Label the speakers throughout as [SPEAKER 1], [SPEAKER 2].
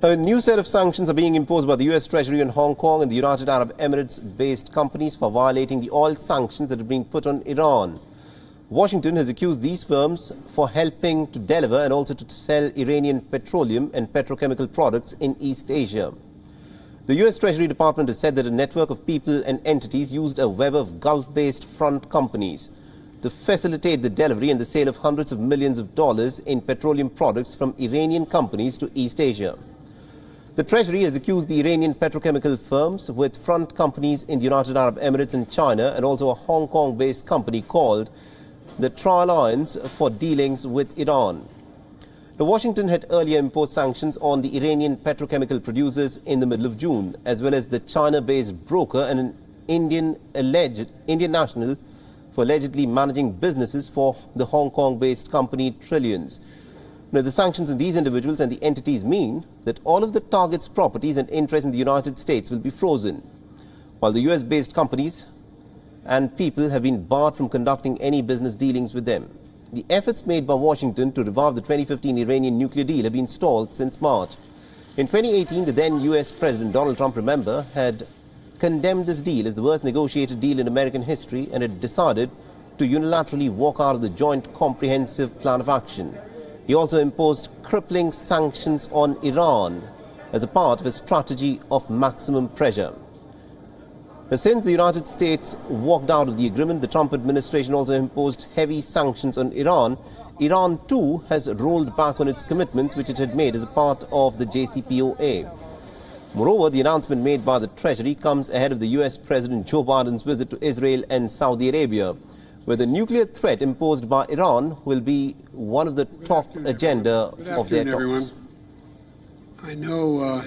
[SPEAKER 1] A new set of sanctions are being imposed by the US Treasury on Hong Kong and the United Arab Emirates-based companies for violating the oil sanctions that have been put on Iran. Washington has accused these firms for helping to deliver and also to sell Iranian petroleum and petrochemical products in East Asia. The US Treasury Department has said that a network of people and entities used a web of Gulf-based front companies to facilitate the delivery and the sale of hundreds of millions of dollars in petroleum products from Iranian companies to East Asia. The Treasury has accused the Iranian petrochemical firms with front companies in the United Arab Emirates and China and also a Hong Kong-based company called the Tri-Alliance for dealings with Iran. The Washington had earlier imposed sanctions on the Iranian petrochemical producers in the middle of June, as well as the China-based broker and an Indian national for allegedly managing businesses for the Hong Kong-based company Trillions. Now, the sanctions on these individuals and the entities mean that all of the target's properties and interests in the United States will be frozen, while the US-based companies and people have been barred from conducting any business dealings with them. The efforts made by Washington to revive the 2015 Iranian nuclear deal have been stalled since March. In 2018, the then US President Donald Trump, remember, had condemned this deal as the worst negotiated deal in American history and had decided to unilaterally walk out of the Joint Comprehensive Plan of Action. He also imposed crippling sanctions on Iran as a part of a strategy of maximum pressure. Now, since the United States walked out of the agreement, the Trump administration also imposed heavy sanctions on Iran. Iran, too, has rolled back on its commitments which it had made as a part of the JCPOA. Moreover, the announcement made by the Treasury comes ahead of the US President Joe Biden's visit to Israel and Saudi Arabia, where the nuclear threat imposed by Iran will be one of the top agenda of their talks.
[SPEAKER 2] Everyone. I know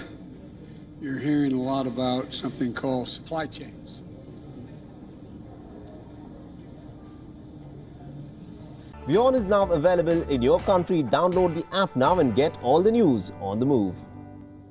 [SPEAKER 2] you're hearing a lot about something called supply chains.
[SPEAKER 1] WION is now available in your country. Download the app now and get all the news on the move.